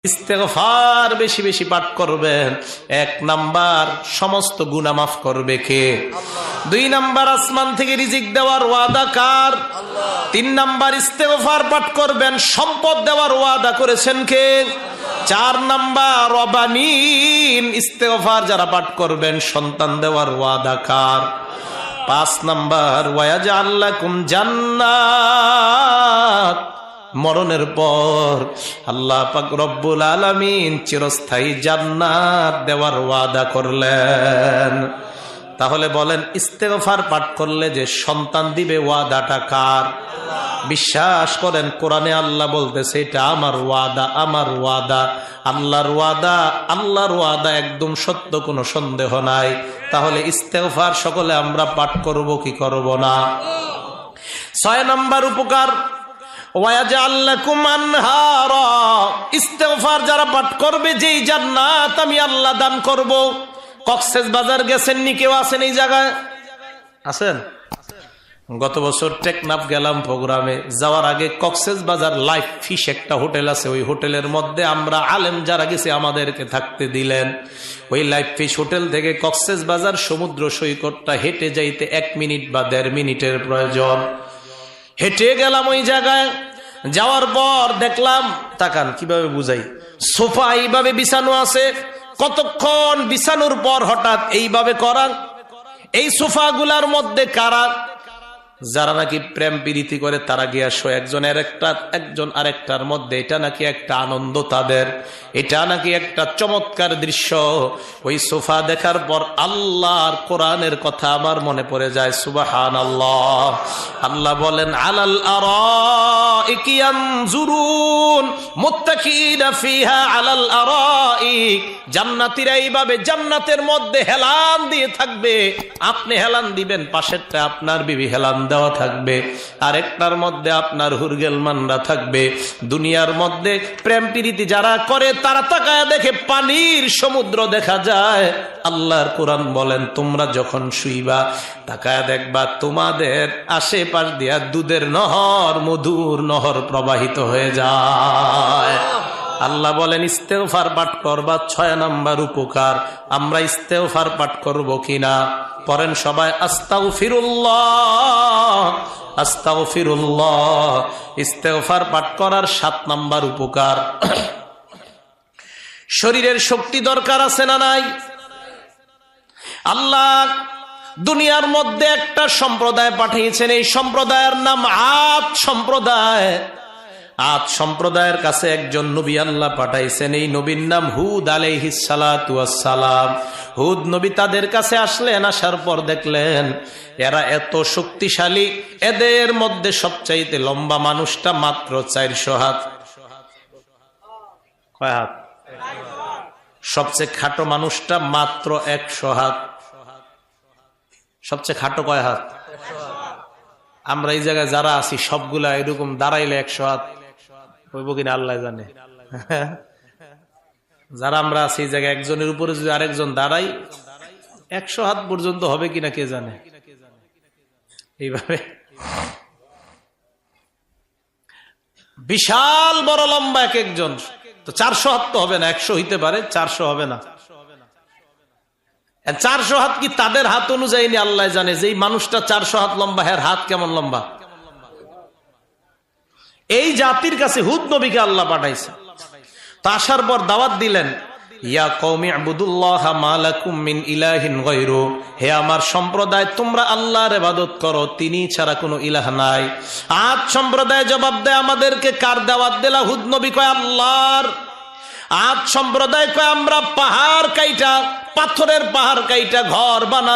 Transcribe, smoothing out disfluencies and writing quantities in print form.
ইস্তেগফার বেশি বেশি পাঠ করবেন। 1 নাম্বার, সমস্ত গুনাহ মাফ করবে কে? আল্লাহ। 2 নাম্বার, আসমান থেকে রিজিক দেওয়ার ওয়াদা কার? আল্লাহ। 3 নাম্বার, ইস্তেগফার পাঠ করবেন, সম্পদ দেওয়ার ওয়াদা করেছেন কে? 4 নাম্বার, রবানিন, ইস্তেগফার যারা পাঠ করবেন সন্তান দেওয়ার ওয়াদা কার? 5 নাম্বার, ওয়ায়াজআল লাকুম জান্নাত, মরণের পর আল্লাহ পাক রব্বুল আলামিন চিরস্থায়ী জান্নাত দেওয়ার ওয়াদা করলেন। তাহলে বলেন, ইস্তেগফার পাঠ করলে যে সন্তান দিবে ওয়াদাটা কার? বিশ্বাস করেন কোরআনে আল্লাহ বলতেছে এটা আমার ওয়াদা, আমার ওয়াদা, আল্লাহর ওয়াদা, আল্লাহর ওয়াদা একদম সত্য, কোনো সন্দেহ নাই। তাহলে ইস্তেগফার সকলে আমরা পাঠ করব কি করব না? 6 নাম্বার উপকার, ওয়ায়াজআল লাকুম আনহারা, ইস্তেগফার যারা পাঠ করবে যেই জান্নাত আমি আল্লাহ দান করব। কক্সবাজার গেছেন নি কেউ? আছেন এই জায়গায়? আছেন? গত বছর টেকনাফ গেলাম প্রোগ্রামে, যাওয়ার আগে কক্সবাজার লাইফ ফিশ একটা হোটেল আছে, ওই হোটেলের মধ্যে আমরা আলেম যারা গেছে আমাদেরকে থাকতে দিলেন। ওই লাইফ ফিশ হোটেল থেকে কক্সবাজার সমুদ্র সৈকতটা হেঁটে যাইতে 1 মিনিট বা 1.5 মিনিটের প্রয়োজন। হেঁটে গেলাম ওই জায়গায়, যাওয়ার পর দেখলাম, তাকান কিভাবে বুঝাই, সোফা এইভাবে বিছানো আছে, কতক্ষণ বিছানোর পর হঠাৎ এইভাবে করা। এই সোফা গুলার মধ্যে কারা? যারা নাকি প্রেম প্রীতি করে তারা গিয়া শো একজন আরেকটার মধ্যে, এটা নাকি একটা আনন্দ তাদের, এটা নাকি একটা চমৎকার দৃশ্য। ওই সোফা দেখার পর আল্লাহর কোরআনের কথা আমার মনে পড়ে যায়, সুবহানাল্লাহ। আল্লাহ বলেন, আলাল আরাইকি ইয়ানজুরুন মুত্তাকিনা ফিহা আলাল আরাইক, জান্নাতীরা এইভাবে জান্নাতের মধ্যে হেলান দিয়ে থাকবে, আপনি হেলান দিবেন, পাশেরটা আপনার বিবি হেলান দেওয়া থাকবে, আরেকটার মধ্যে আপনার হুরগেলমানরা থাকবে। দুনিয়ার মধ্যে প্রেম প্রীতি যারা করে তারা তাকায় দেখে পানির সমুদ্র দেখা যায়। আল্লাহর কোরআন বলেন, তোমরা যখন শুইবা তাকায় দেখবা তোমাদের আশেপাশ দিয়া দুধের নহর, মধুর নহর প্রবাহিত হয়ে যায়। আল্লাহ বলেন, ইস্তেগফার পাঠ করবা। 6 নাম্বার উপকার, আমরা ইস্তেগফার পাঠ করব কিনা? পড়েন সবাই, আস্তাগফিরুল্লাহ, আস্তাগফিরুল্লাহ। ইস্তেগফার পাঠ করার 7 নাম্বার উপকার, শরীরের শক্তি দরকার আছে না নাই? আল্লাহ দুনিয়ার মধ্যে একটা সম্প্রদায় পাঠিয়েছেন, এই সম্প্রদায়ের নাম আদ সম্প্রদায়। আদ সম্প্রদায়ের কাছে একজন নবী আল্লাহ পাঠাইছেন, এই নবীর নাম হুদ আলাইহিস সালাতু ওয়াস সালাম। হুদ নবী তাদের কাছে আসলেন, আসার পর দেখলেন এরা এত শক্তিশালী, এদের মধ্যে সবচাইতে লম্বা মানুষটা মাত্র 400 হাত। কয় হাত? সবচেয়ে খাটো মানুষটা মাত্র 100 হাত। সবচেয়ে খাটো কয় হাত? আমরা এই জায়গায় যারা আছি সবগুলা এরকম দাঁড়াইলে 100 হাত হইব কিনা আল্লাহ জানে। যারা আমরা আছি এই জায়গায় একজনের উপরে যদি আরেকজন দাঁড়াই 100 হাত পর্যন্ত হবে কিনা কে জানে। এইভাবে বিশাল বড় লম্বা এক একজন, তো 400 হাত তো হবে না, 100 হইতে পারে, 400 হবে না। 400 হাত কি তাদের হাত অনুযায়ী আল্লাহ জানে, যে মানুষটা 400 হাত লম্বা, এর হাত কেমন লম্বা। এই জাতির কাছে হুদ নবীকে আল্লাহ পাঠাইছে। তো আসার পর দাওয়াত দিলেন, ইয়া কওমি ইবুদুল্লাহা মা লাকুম মিন ইলাহিন গায়রু, হে আমার সম্প্রদায় তোমরা আল্লাহর ইবাদত করো, তিনি ছাড়া কোনো ইলাহ নাই। আদ সম্প্রদায় জবাব দেয়, আমাদেরকে কার দাওয়াত দিলা? হুদ নবী কয় আল্লাহর। আদ সম্প্রদায় কয় আমরা পাহাড় কাইটা, পাথরের পাহাড় কাইটা ঘর বানা